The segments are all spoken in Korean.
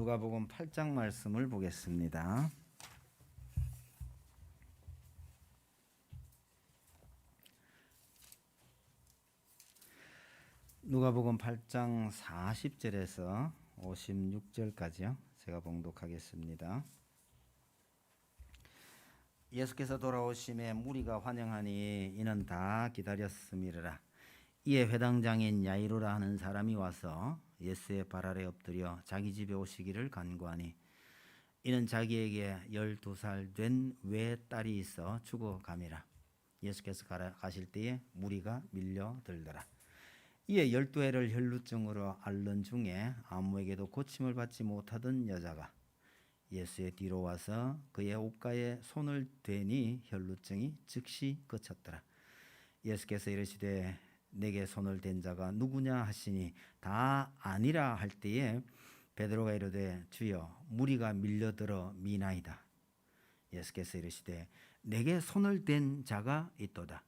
누가복음 8장 말씀을 보겠습니다. 누가복음 8장 40절에서 56절까지요. 제가 봉독하겠습니다. 예수께서 돌아오심에 무리가 환영하니 이는 다 기다렸음이라. 이에 회당장인 야이로라 하는 사람이 와서 예수의 발 아래 엎드려 자기 집에 오시기를 간구하니 이는 자기에게 12살 된 외딸이 있어 죽어감이라. 예수께서 가실 때에 무리가 밀려들더라. 이에 12해를 혈루증으로 앓는 중에 아무에게도 고침을 받지 못하던 여자가 예수의 뒤로 와서 그의 옷가에 손을 대니 혈루증이 즉시 그쳤더라. 예수께서 이르시되 내게 손을 댄 자가 누구냐 하시니 다 아니라 할 때에 베드로가 이르되 주여 무리가 밀려들어 미나이다. 예수께서 이르시되 내게 손을 댄 자가 있도다.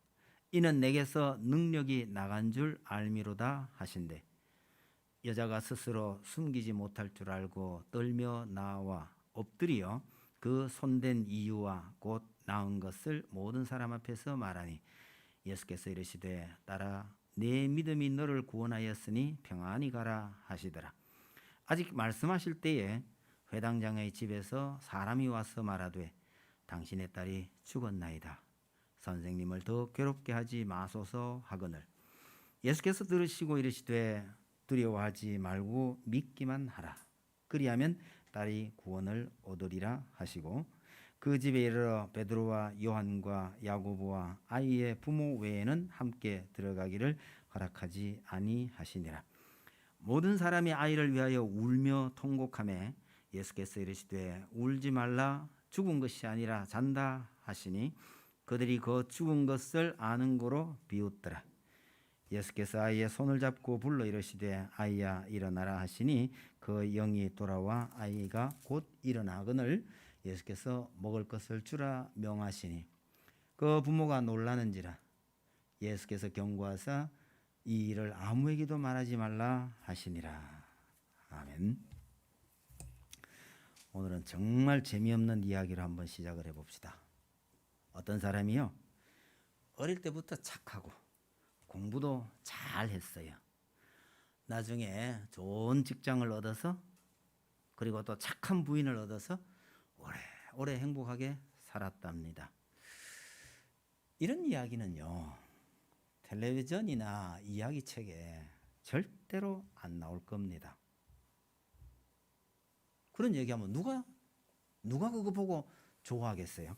이는 내게서 능력이 나간 줄 알미로다 하신대. 여자가 스스로 숨기지 못할 줄 알고 떨며 나와 엎드려 그 손댄 이유와 곧 나은 것을 모든 사람 앞에서 말하니 예수께서 이르시되 딸아 내 믿음이 너를 구원하였으니 평안히 가라 하시더라. 아직 말씀하실 때에 회당장의 집에서 사람이 와서 말하되 당신의 딸이 죽었나이다. 선생님을 더 괴롭게 하지 마소서 하거늘 예수께서 들으시고 이르시되 두려워하지 말고 믿기만 하라. 그리하면 딸이 구원을 얻으리라 하시고 그 집에 이르러 베드로와 요한과 야고보와 아이의 부모 외에는 함께 들어가기를 허락하지 아니하시니라. 모든 사람이 아이를 위하여 울며 통곡하매 예수께서 이르시되 울지 말라 죽은 것이 아니라 잔다 하시니 그들이 그 죽은 것을 아는 고로 비웃더라. 예수께서 아이의 손을 잡고 불러 이르시되 아이야 일어나라 하시니 그 영이 돌아와 아이가 곧 일어나거늘 예수께서 먹을 것을 주라 명하시니 그 부모가 놀라는지라. 예수께서 경고하사 이 일을 아무에게도 말하지 말라 하시니라. 아멘. 오늘은 정말 재미없는 이야기를 한번 시작을 해봅시다. 어떤 사람이요 어릴 때부터 착하고 공부도 잘 했어요. 나중에 좋은 직장을 얻어서 그리고 또 착한 부인을 얻어서 오래 행복하게 살았답니다. 이런 이야기는요 텔레비전이나 이야기책에 절대로 안 나올 겁니다. 그런 얘기하면 누가 그거 보고 좋아하겠어요?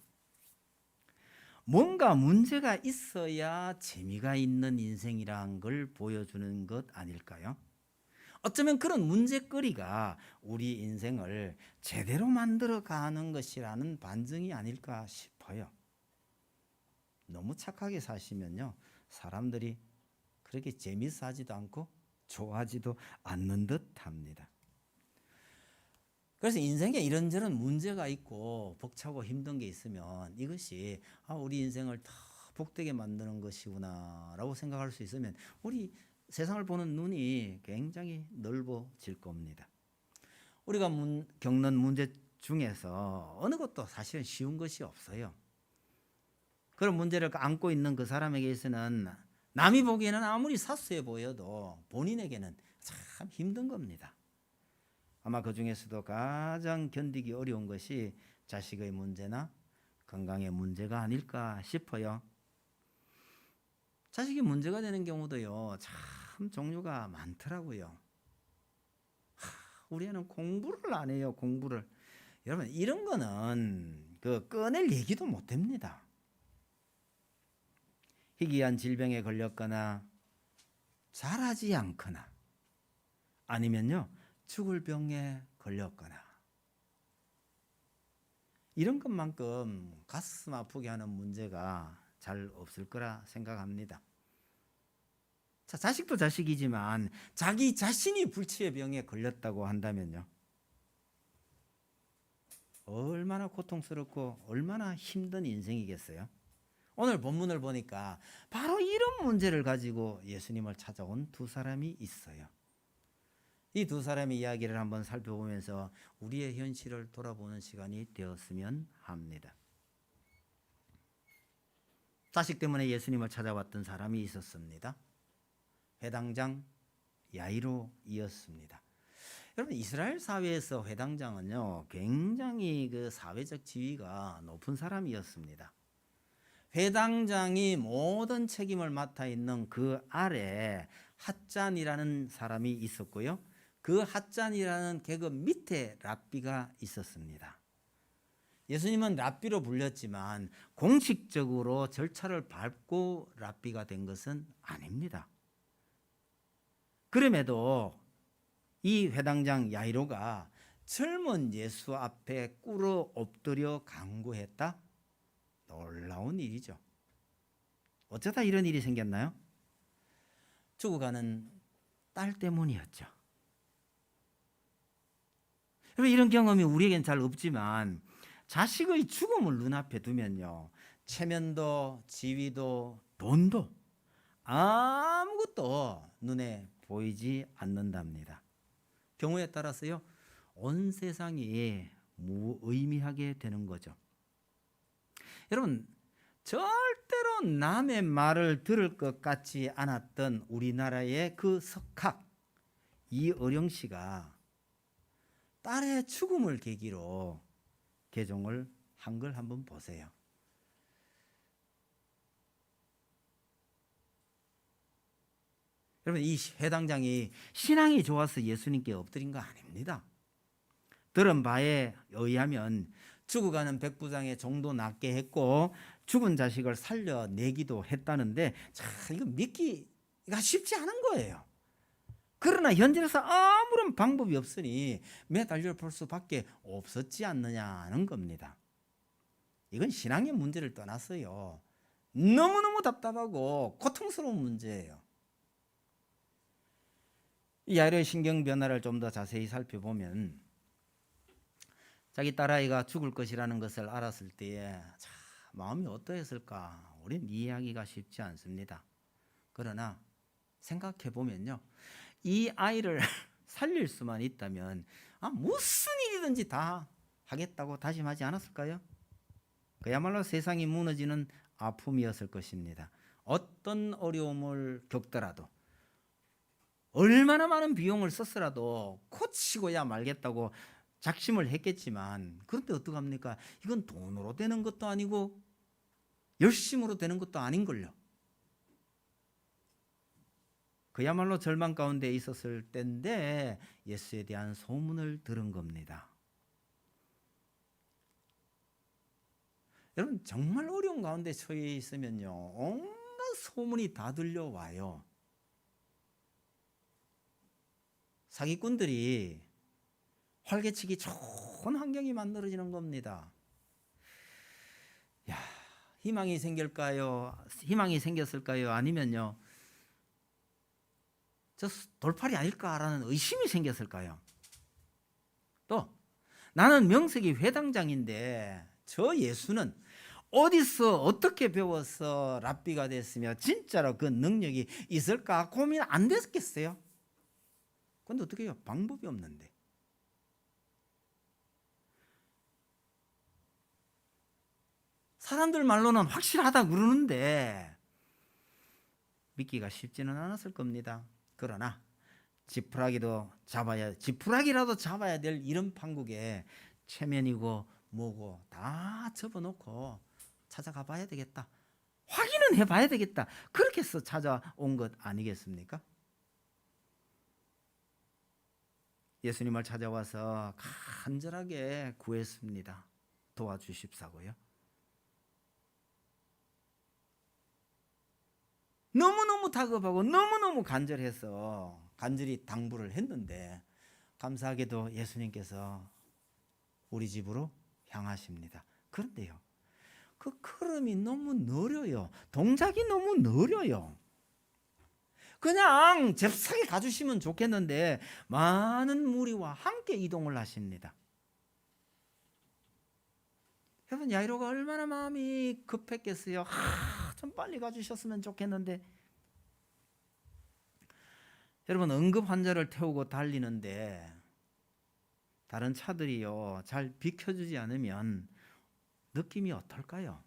뭔가 문제가 있어야 재미가 있는 인생이란 걸 보여주는 것 아닐까요? 어쩌면 그런 문제거리가 우리 인생을 제대로 만들어가는 것이라는 반증이 아닐까 싶어요. 너무 착하게 사시면요 사람들이 그렇게 재밌어 하지도 않고 좋아하지도 않는 듯 합니다. 그래서 인생에 이런저런 문제가 있고 벅차고 힘든 게 있으면 이것이 우리 인생을 더 복되게 만드는 것이구나 라고 생각할 수 있으면 우리 세상을 보는 눈이 굉장히 넓어질 겁니다. 우리가 겪는 문제 중에서 어느 것도 사실은 쉬운 것이 없어요. 그런 문제를 안고 있는 그 사람에게 있어서는 남이 보기에는 아무리 사소해 보여도 본인에게는 참 힘든 겁니다. 아마 그 중에서도 가장 견디기 어려운 것이 자식의 문제나 건강의 문제가 아닐까 싶어요. 자식이 문제가 되는 경우도요 참 종류가 많더라고요. 우리 애는 공부를 안 해요. 공부를. 여러분 이런 거는 꺼낼 얘기도 못 됩니다. 희귀한 질병에 걸렸거나 잘하지 않거나 아니면요 죽을 병에 걸렸거나 이런 것만큼 가슴 아프게 하는 문제가 잘 없을 거라 생각합니다. 자, 자식도 자식이지만 자기 자신이 불치의 병에 걸렸다고 한다면요 얼마나 고통스럽고 얼마나 힘든 인생이겠어요. 오늘 본문을 보니까 바로 이런 문제를 가지고 예수님을 찾아온 두 사람이 있어요. 이 두 사람의 이야기를 한번 살펴보면서 우리의 현실을 돌아보는 시간이 되었으면 합니다. 자식 때문에 예수님을 찾아왔던 사람이 있었습니다. 회당장 야이로이었습니다. 여러분, 이스라엘 사회에서 회당장은요, 굉장히 그 사회적 지위가 높은 사람이었습니다. 회당장이 모든 책임을 맡아 있는 그 아래 핫잔이라는 사람이 있었고요. 그 핫잔이라는 계급 밑에 랍비가 있었습니다. 예수님은 랍비로 불렸지만 공식적으로 절차를 밟고 랍비가 된 것은 아닙니다. 그럼에도 이 회당장 야이로가 젊은 예수 앞에 꿇어 엎드려 간구했다? 놀라운 일이죠. 어쩌다 이런 일이 생겼나요? 죽어가는 딸 때문이었죠. 이런 경험이 우리에겐 잘 없지만 자식의 죽음을 눈앞에 두면요, 체면도 지위도 돈도 아무것도 눈에 보이지 않는답니다. 경우에 따라서요, 온 세상이 무의미하게 되는 거죠. 여러분, 절대로 남의 말을 들을 것 같지 않았던 우리나라의 그 석학 이어령 씨가 딸의 죽음을 계기로 개종을 한 걸 한번 보세요. 여러분, 이 회당장이 신앙이 좋아서 예수님께 엎드린 거 아닙니다. 들은 바에 의하면 죽어가는 백부장의 정도 낫게 했고 죽은 자식을 살려내기도 했다는데, 이거 믿기가 쉽지 않은 거예요. 그러나 현실에서 아무런 방법이 없으니 매달려 볼 수밖에 없었지 않느냐는 겁니다. 이건 신앙의 문제를 떠났어요. 너무너무 답답하고 고통스러운 문제예요. 이 야이로의 신경 변화를 좀 더 자세히 살펴보면, 자기 딸아이가 죽을 것이라는 것을 알았을 때에 마음이 어떠했을까? 우린 이해하기가 쉽지 않습니다. 그러나 생각해 보면요, 이 아이를 살릴 수만 있다면 무슨 일이든지 다 하겠다고 다짐하지 않았을까요? 그야말로 세상이 무너지는 아픔이었을 것입니다. 어떤 어려움을 겪더라도, 얼마나 많은 비용을 썼더라도 고치고야 말겠다고 작심을 했겠지만, 그런데 어떡합니까? 이건 돈으로 되는 것도 아니고 열심으로 되는 것도 아닌걸요. 그야말로 절망 가운데 있었을 때인데 예수에 대한 소문을 들은 겁니다. 여러분, 정말 어려운 가운데 처해 있으면요, 온갖 소문이 다 들려와요. 사기꾼들이 활개치기 좋은 환경이 만들어지는 겁니다. 야, 희망이 생길까요? 희망이 생겼을까요? 아니면요, 저 돌팔이 아닐까라는 의심이 생겼을까요? 또 나는 명색이 회당장인데 저 예수는 어디서 어떻게 배워서 랍비가 됐으며 진짜로 그 능력이 있을까 고민 안 됐겠어요? 그런데 어떻게 해요? 방법이 없는데. 사람들 말로는 확실하다 그러는데 믿기가 쉽지는 않았을 겁니다. 그러나 지푸라기라도 잡아야 될 이런 판국에 체면이고 뭐고 다 접어놓고 찾아가 봐야 되겠다, 확인은 해봐야 되겠다, 그렇게 해서 찾아온 것 아니겠습니까? 예수님을 찾아와서 간절하게 구했습니다. 도와주십사고요. 너무너무 다급하고 너무너무 간절해서 간절히 당부를 했는데, 감사하게도 예수님께서 우리 집으로 향하십니다. 그런데요, 그 걸음이 너무 느려요. 동작이 너무 느려요. 그냥 잽싸게 가주시면 좋겠는데 많은 무리와 함께 이동을 하십니다. 여러분, 야이로가 얼마나 마음이 급했겠어요. 좀 빨리 가주셨으면 좋겠는데. 여러분, 응급 환자를 태우고 달리는데 다른 차들이요 잘 비켜주지 않으면 느낌이 어떨까요?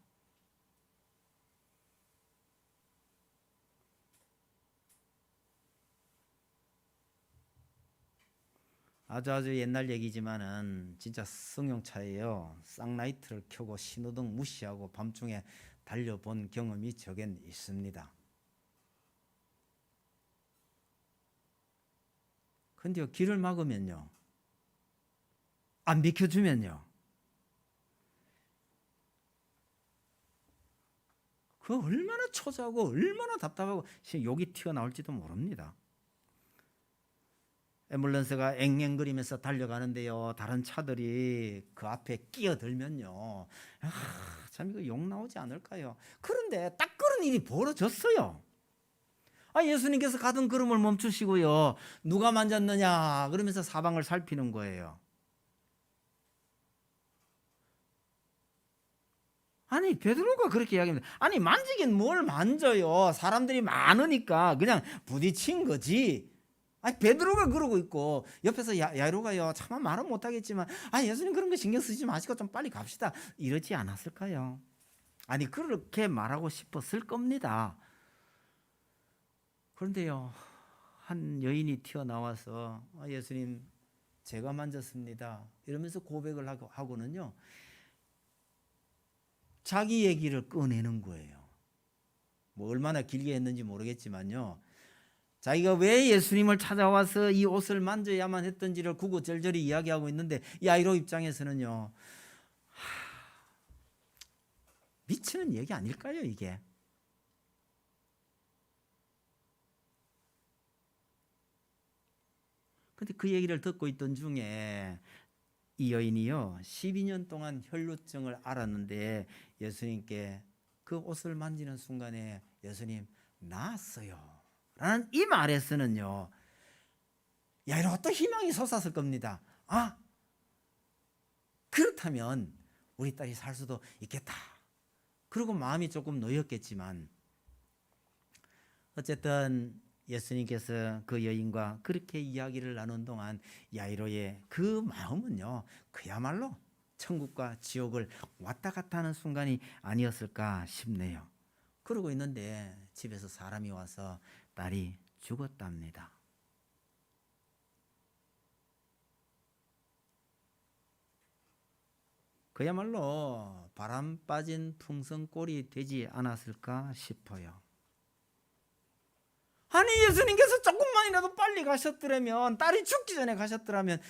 아주 옛날 얘기지만은 진짜 승용차에요 쌍라이트를 켜고 신호등 무시하고 밤중에 달려본 경험이 저겐 있습니다. 근데요 길을 막으면요, 안 비켜주면요, 그 얼마나 초조하고 얼마나 답답하고 욕이 튀어나올지도 모릅니다. 앰뷸런스가 앵앵거리면서 달려가는데요 다른 차들이 그 앞에 끼어들면요, 참 이거 욕 나오지 않을까요? 그런데 딱 그런 일이 벌어졌어요. 예수님께서 가던 걸음을 멈추시고요, 누가 만졌느냐 그러면서 사방을 살피는 거예요. 아니 베드로가 그렇게 이야기합니다. 아니 만지긴 뭘 만져요, 사람들이 많으니까 그냥 부딪힌 거지. 베드로가 그러고 있고 옆에서 야이로가요 차마 말은 못하겠지만 예수님 그런 거 신경 쓰지 마시고 좀 빨리 갑시다 이러지 않았을까요? 아니 그렇게 말하고 싶었을 겁니다. 그런데요 한 여인이 튀어나와서 예수님 제가 만졌습니다 이러면서 고백을 하고는요 자기 얘기를 꺼내는 거예요. 뭐 얼마나 길게 했는지 모르겠지만요, 자기가 왜 예수님을 찾아와서 이 옷을 만져야만 했던지를 구구절절히 이야기하고 있는데 야이로 입장에서는요, 미치는 얘기 아닐까요 이게? 근데 그 얘기를 듣고 있던 중에 이 여인이요 12년 동안 혈루증을 앓았는데 예수님께 그 옷을 만지는 순간에 예수님 나았어요 라는 이 말에서는요 야이로가 또 희망이 솟았을 겁니다. 그렇다면 우리 딸이 살 수도 있겠다. 그리고 마음이 조금 놓였겠지만 어쨌든 예수님께서 그 여인과 그렇게 이야기를 나눈 동안 야이로의 그 마음은요 그야말로 천국과 지옥을 왔다 갔다 하는 순간이 아니었을까 싶네요. 그러고 있는데 집에서 사람이 와서 딸이 죽었답니다. 그야말로 바람 빠진 풍선꼴이 되지 않았을까 싶어요. 아니 예수님께서 조금만이라도 빨리 가셨더라면, 딸이 죽기 전에 가셨더라면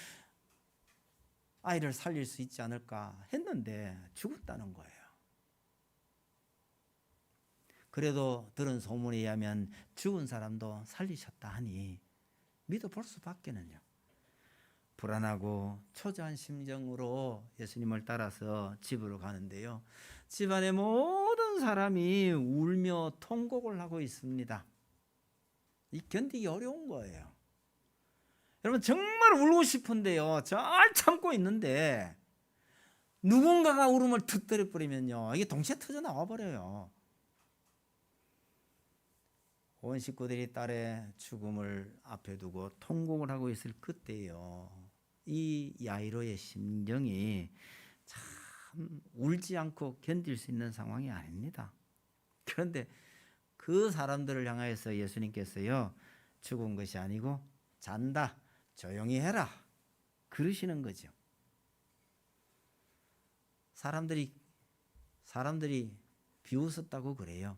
아이를 살릴 수 있지 않을까 했는데 죽었다는 거예요. 그래도 들은 소문에 의하면 죽은 사람도 살리셨다 하니 믿어볼 수밖에는요. 불안하고 초조한 심정으로 예수님을 따라서 집으로 가는데요, 집안의 모든 사람이 울며 통곡을 하고 있습니다. 이 견디기 어려운 거예요. 여러분 정말 울고 싶은데요 잘 참고 있는데 누군가가 울음을 터뜨려 버리면요 이게 동시에 터져 나와 버려요. 온 식구들이 딸의 죽음을 앞에 두고 통곡을 하고 있을 그때요, 이 야이로의 심정이 참 울지 않고 견딜 수 있는 상황이 아닙니다. 그런데 그 사람들을 향하여서 예수님께서요 죽은 것이 아니고 잔다, 조용히 해라 그러시는 거죠. 사람들이 비웃었다고 그래요.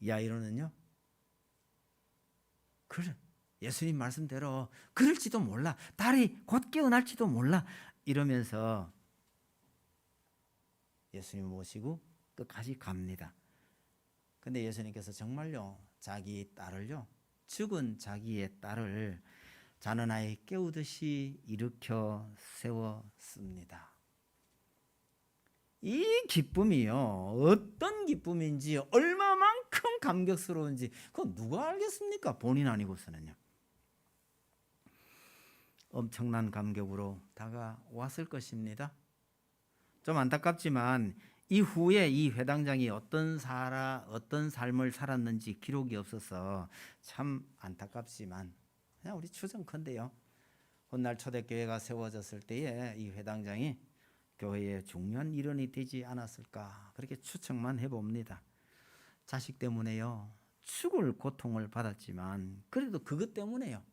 야이로는요 그래 예수님 말씀대로 그럴지도 몰라, 딸이 곧 깨어날지도 몰라 이러면서 예수님 모시고 끝까지 갑니다. 근데 예수님께서 정말요 자기 딸을요, 죽은 자기의 딸을 자는 아이 깨우듯이 일으켜 세웠습니다. 이 기쁨이요 어떤 기쁨인지 얼마만큼 감격스러운지 그건 누가 알겠습니까? 본인 아니고서는요. 엄청난 감격으로 다가왔을 것입니다. 좀 안타깝지만 이후에 이 회당장이 어떤 삶을 살았는지 기록이 없어서 참 안타깝지만 그냥 우리 추정컨대요. 훗날 초대교회가 세워졌을 때에 이 회당장이 교회의 중요한 일원이 되지 않았을까 그렇게 추측만 해봅니다. 자식 때문에요. 죽을 고통을 받았지만 그래도 그것 때문에요.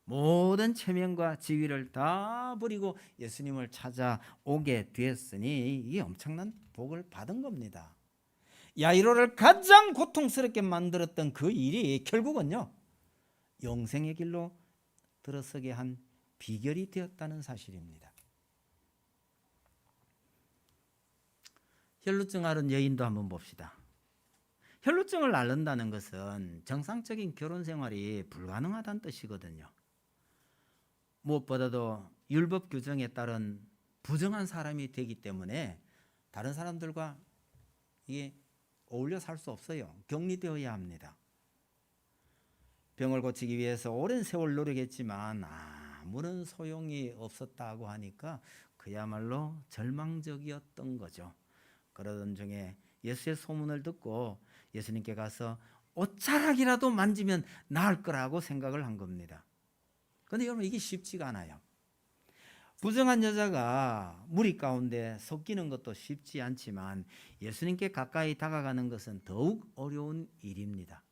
모든 체면과 지위를 다 버리고 예수님을 찾아오게 되었으니 이게 엄청난 복을 받은 겁니다. 야이로를 가장 고통스럽게 만들었던 그 일이 결국은요 영생의 길로 들어서게 한 비결이 되었다는 사실입니다. 혈루증 앓은 여인도 한번 봅시다. 혈루증을 앓는다는 것은 정상적인 결혼 생활이 불가능하다는 뜻이거든요. 무엇보다도 율법 규정에 따른 부정한 사람이 되기 때문에 다른 사람들과 이게 어울려 살 수 없어요. 격리되어야 합니다. 병을 고치기 위해서 오랜 세월 노력했지만 아무런 소용이 없었다고 하니까 그야말로 절망적이었던 거죠. 그러던 중에 예수의 소문을 듣고 예수님께 가서 옷자락이라도 만지면 나을 거라고 생각을 한 겁니다. 그런데 여러분 이게 쉽지가 않아요. 부정한 여자가 무리 가운데 섞이는 것도 쉽지 않지만 예수님께 가까이 다가가는 것은 더욱 어려운 일입니다.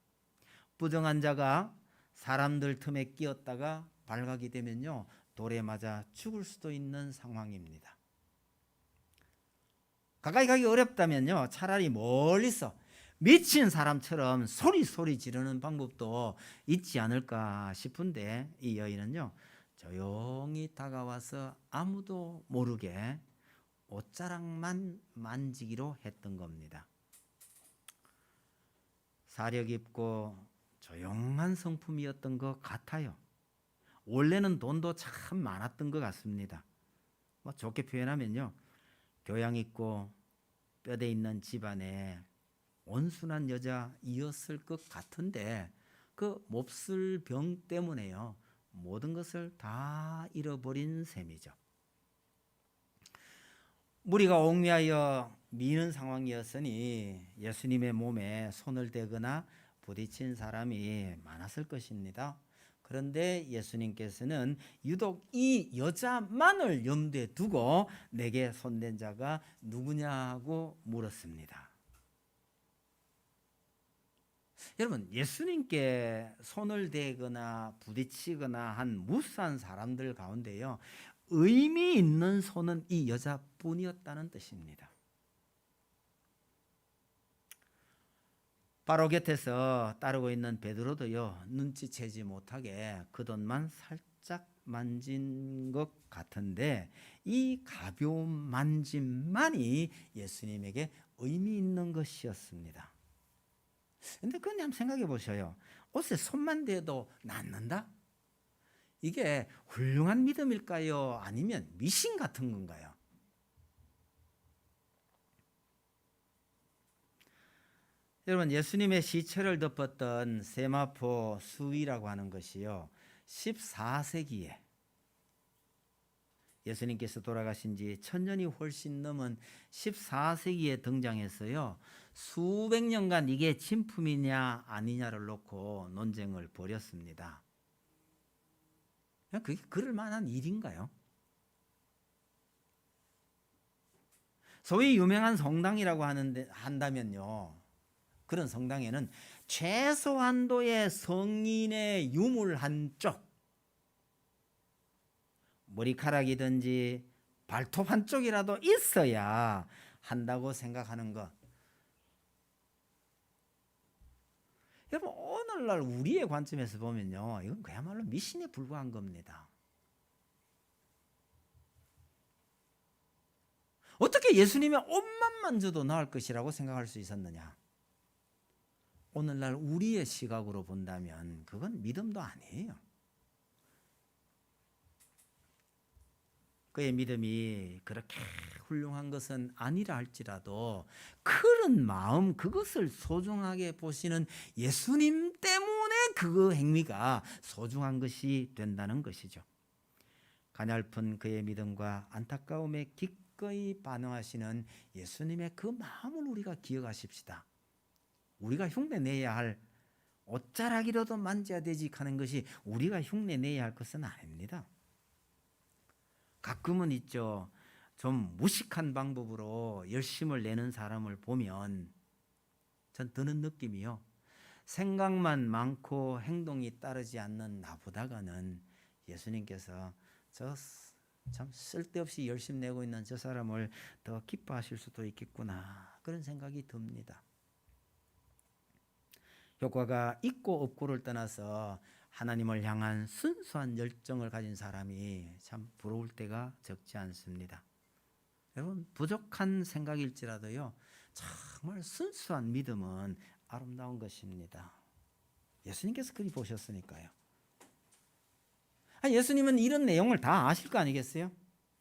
부정한 자가 사람들 틈에 끼었다가 발각이 되면요 돌에 맞아 죽을 수도 있는 상황입니다. 가까이 가기 어렵다면요 차라리 멀리서 미친 사람처럼 소리 지르는 방법도 있지 않을까 싶은데 이 여인은요 조용히 다가와서 아무도 모르게 옷자락만 만지기로 했던 겁니다. 사려 깊고 조용한 성품이었던 것 같아요. 원래는 돈도 참 많았던 것 같습니다. 좋게 표현하면요 교양 있고 뼈대 있는 집안에 온순한 여자이었을 것 같은데 그 몹쓸 병 때문에요 모든 것을 다 잃어버린 셈이죠. 무리가 옥미하여 미는 상황이었으니 예수님의 몸에 손을 대거나 부딪힌 사람이 많았을 것입니다. 그런데 예수님께서는 유독 이 여자만을 염두에 두고 내게 손댄 자가 누구냐고 물었습니다. 여러분 예수님께 손을 대거나 부딪히거나 한 무수한 사람들 가운데요 의미 있는 손은 이 여자뿐이었다는 뜻입니다. 바로 곁에서 따르고 있는 베드로도요 눈치채지 못하게 그 돈만 살짝 만진 것 같은데 이 가벼운 만짐만이 예수님에게 의미 있는 것이었습니다. 근데 그런데 한번 생각해 보셔요. 옷에 손만 대도 낫는다? 이게 훌륭한 믿음일까요? 아니면 미신 같은 건가요? 여러분 예수님의 시체를 덮었던 세마포 수위라고 하는 것이요 14세기에 예수님께서 돌아가신 지 1000년이 훨씬 넘은 14세기에 등장해서요 수백 년간 이게 진품이냐 아니냐를 놓고 논쟁을 벌였습니다. 그게 그럴 만한 일인가요? 소위 유명한 성당이라고 한다면요 그런 성당에는 최소한도의 성인의 유물 한쪽 머리카락이든지 발톱 한쪽이라도 있어야 한다고 생각하는 것. 여러분 오늘날 우리의 관점에서 보면요 이건 그야말로 미신에 불과한 겁니다. 어떻게 예수님의 옷만 만져도 나을 것이라고 생각할 수 있었느냐? 오늘날 우리의 시각으로 본다면 그건 믿음도 아니에요. 그의 믿음이 그렇게 훌륭한 것은 아니라 할지라도 그런 마음 그것을 소중하게 보시는 예수님 때문에 그 행위가 소중한 것이 된다는 것이죠. 가냘픈 그의 믿음과 안타까움에 기꺼이 반응하시는 예수님의 그 마음을 우리가 기억하십시다. 우리가 흉내내야 할 옷자락이라도 만져야 되지 하는 것이 우리가 흉내내야 할 것은 아닙니다. 가끔은 있죠. 좀 무식한 방법으로 열심을 내는 사람을 보면 전 드는 느낌이요. 생각만 많고 행동이 따르지 않는 나보다가는 예수님께서 저 참 쓸데없이 열심 내고 있는 저 사람을 더 기뻐하실 수도 있겠구나, 그런 생각이 듭니다. 효과가 있고 없고를 떠나서 하나님을 향한 순수한 열정을 가진 사람이 참 부러울 때가 적지 않습니다. 여러분, 부족한 생각일지라도요, 정말 순수한 믿음은 아름다운 것입니다. 예수님께서 그리 보셨으니까요. 예수님은 이런 내용을 다 아실 거 아니겠어요?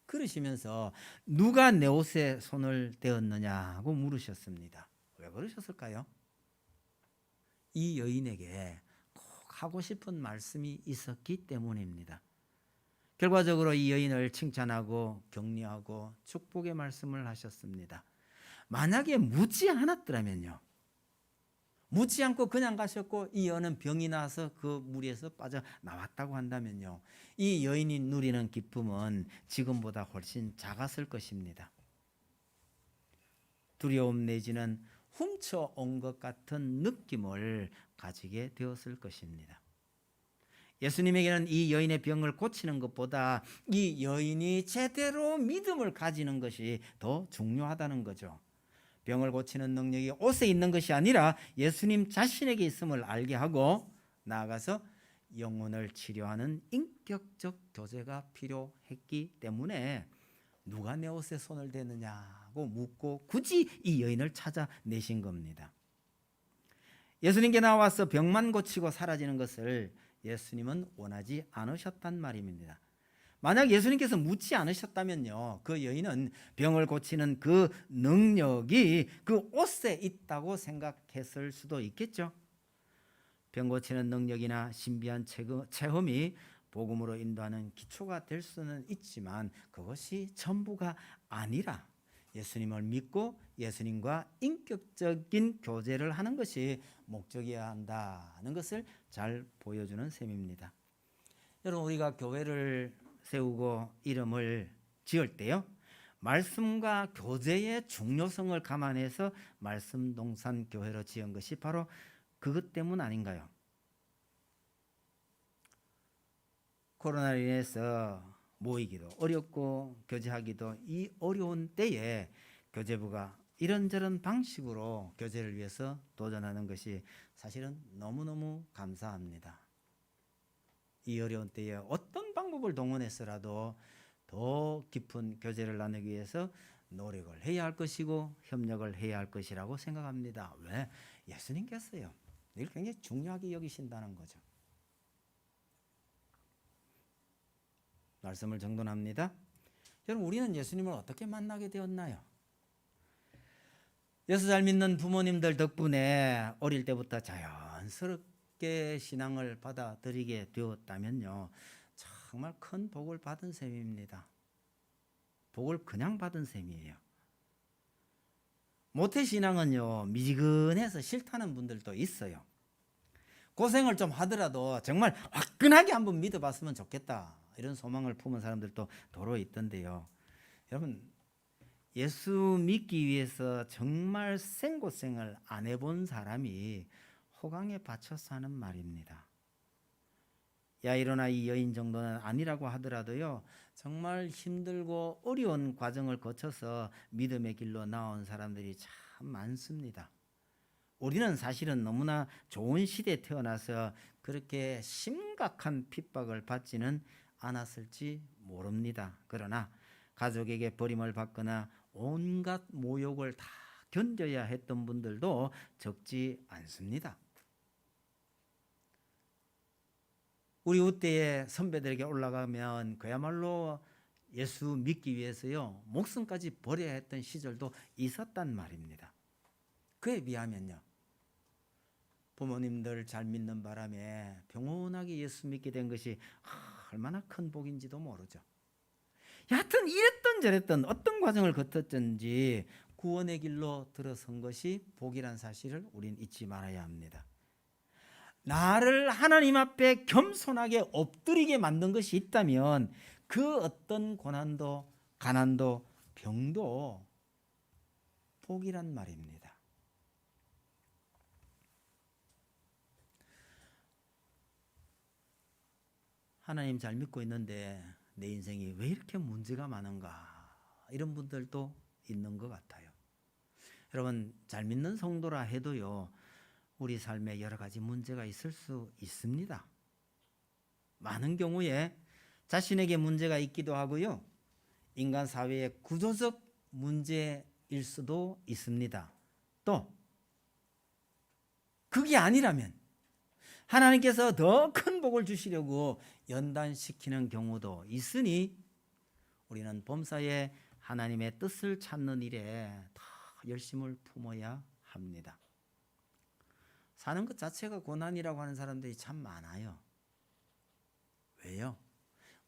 그러시면서 누가 내 옷에 손을 대었느냐고 물으셨습니다. 왜 그러셨을까요? 이 여인에게 꼭 하고 싶은 말씀이 있었기 때문입니다. 결과적으로 이 여인을 칭찬하고 격려하고 축복의 말씀을 하셨습니다. 만약에 묻지 않았더라면요, 묻지 않고 그냥 가셨고 이 여인은 병이 나서 그 무리에서 빠져나왔다고 한다면요, 이 여인이 누리는 기쁨은 지금보다 훨씬 작았을 것입니다. 두려움 내지는 훔쳐온 것 같은 느낌을 가지게 되었을 것입니다. 예수님에게는 이 여인의 병을 고치는 것보다 이 여인이 제대로 믿음을 가지는 것이 더 중요하다는 거죠. 병을 고치는 능력이 옷에 있는 것이 아니라 예수님 자신에게 있음을 알게 하고 나아가서 영혼을 치료하는 인격적 교제가 필요했기 때문에 누가 내 옷에 손을 대느냐고 묻고 굳이 이 여인을 찾아내신 겁니다. 예수님께 나와서 병만 고치고 사라지는 것을 예수님은 원하지 않으셨단 말입니다. 만약 예수님께서 묻지 않으셨다면요, 그 여인은 병을 고치는 그 능력이 그 옷에 있다고 생각했을 수도 있겠죠. 병 고치는 능력이나 신비한 체험이 복음으로 인도하는 기초가 될 수는 있지만 그것이 전부가 아니라 예수님을 믿고 예수님과 인격적인 교제를 하는 것이 목적이어야 한다는 것을 잘 보여주는 셈입니다. 여러분, 우리가 교회를 세우고 이름을 지을 때요, 말씀과 교제의 중요성을 감안해서 말씀 동산 교회로 지은 것이 바로 그것 때문 아닌가요? 코로나로 인해서 모이기도 어렵고 교제하기도 이 어려운 때에 교제부가 이런저런 방식으로 교제를 위해서 도전하는 것이 사실은 너무너무 감사합니다. 이 어려운 때에 어떤 방법을 동원해서라도 더 깊은 교제를 나누기 위해서 노력을 해야 할 것이고 협력을 해야 할 것이라고 생각합니다. 왜? 예수님께서요, 이걸 굉장히 중요하게 여기신다는 거죠. 말씀을 정돈합니다. 여러분, 우리는 예수님을 어떻게 만나게 되었나요? 예수 잘 믿는 부모님들 덕분에 어릴 때부터 자연스럽게 신앙을 받아들이게 되었다면요, 정말 큰 복을 받은 셈입니다. 복을 그냥 받은 셈이에요. 모태신앙은요, 미지근해서 싫다는 분들도 있어요. 고생을 좀 하더라도 정말 화끈하게 한번 믿어봤으면 좋겠다, 이런 소망을 품은 사람들도 도로 있던데요. 여러분, 예수 믿기 위해서 정말 생고생을 안 해본 사람이 호강에 받쳐서 하는 말입니다. 야이로나 이 여인 정도는 아니라고 하더라도요, 정말 힘들고 어려운 과정을 거쳐서 믿음의 길로 나온 사람들이 참 많습니다. 우리는 사실은 너무나 좋은 시대에 태어나서 그렇게 심각한 핍박을 받지는 않았을지 모릅니다. 그러나 가족에게 버림을 받거나 온갖 모욕을 다 견뎌야 했던 분들도 적지 않습니다. 우리 우때의 선배들에게 올라가면 그야말로 예수 믿기 위해서요, 목숨까지 버려야 했던 시절도 있었단 말입니다. 그에 비하면요, 부모님들 잘 믿는 바람에 평온하게 예수 믿게 된 것이 얼마나 큰 복인지도 모르죠. 여하튼 이랬던 저랬던 어떤 과정을 거쳤든지 구원의 길로 들어선 것이 복이란 사실을 우린 잊지 말아야 합니다. 나를 하나님 앞에 겸손하게 엎드리게 만든 것이 있다면 그 어떤 고난도 가난도 병도 복이란 말입니다. 하나님 잘 믿고 있는데 내 인생이 왜 이렇게 문제가 많은가, 이런 분들도 있는 것 같아요. 여러분, 잘 믿는 성도라 해도요, 우리 삶에 여러 가지 문제가 있을 수 있습니다. 많은 경우에 자신에게 문제가 있기도 하고요, 인간 사회의 구조적 문제일 수도 있습니다. 또 그게 아니라면 하나님께서 더 큰 복을 주시려고 연단시키는 경우도 있으니 우리는 범사에 하나님의 뜻을 찾는 일에 더 열심을 품어야 합니다. 사는 것 자체가 고난이라고 하는 사람들이 참 많아요. 왜요?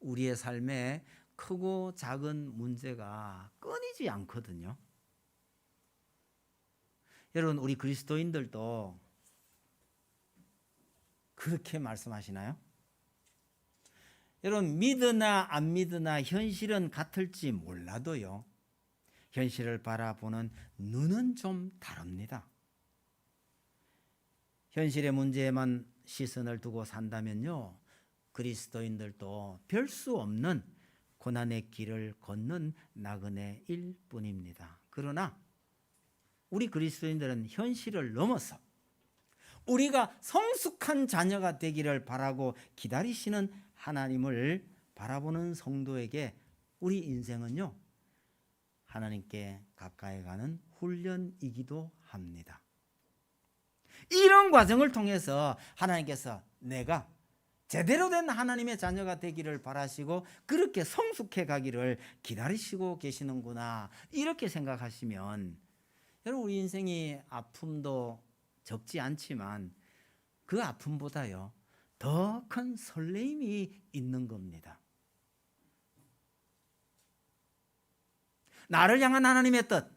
우리의 삶에 크고 작은 문제가 끊이지 않거든요. 여러분, 우리 그리스도인들도 그렇게 말씀하시나요? 여러분, 믿으나 안 믿으나 현실은 같을지 몰라도요, 현실을 바라보는 눈은 좀 다릅니다. 현실의 문제에만 시선을 두고 산다면요, 그리스도인들도 별 수 없는 고난의 길을 걷는 나그네일 뿐입니다. 그러나 우리 그리스도인들은 현실을 넘어서 우리가 성숙한 자녀가 되기를 바라고 기다리시는 하나님을 바라보는 성도에게 우리 인생은요, 하나님께 가까이 가는 훈련이기도 합니다. 이런 과정을 통해서 하나님께서 내가 제대로 된 하나님의 자녀가 되기를 바라시고 그렇게 성숙해 가기를 기다리시고 계시는구나, 이렇게 생각하시면 여러분, 우리 인생이 아픔도 적지 않지만 그 아픔보다요, 더 큰 설레임이 있는 겁니다. 나를 향한 하나님의 뜻,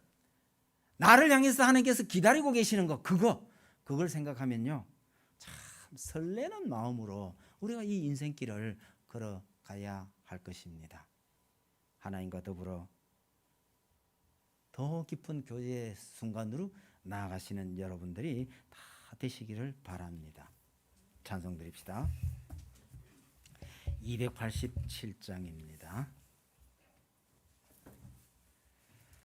나를 향해서 하나님께서 기다리고 계시는 것, 그걸 생각하면요, 참 설레는 마음으로 우리가 이 인생길을 걸어가야 할 것입니다. 하나님과 더불어 더 깊은 교제의 순간으로 나아가시는 여러분들이 다 되시기를 바랍니다. 찬송 드립시다. 287장입니다.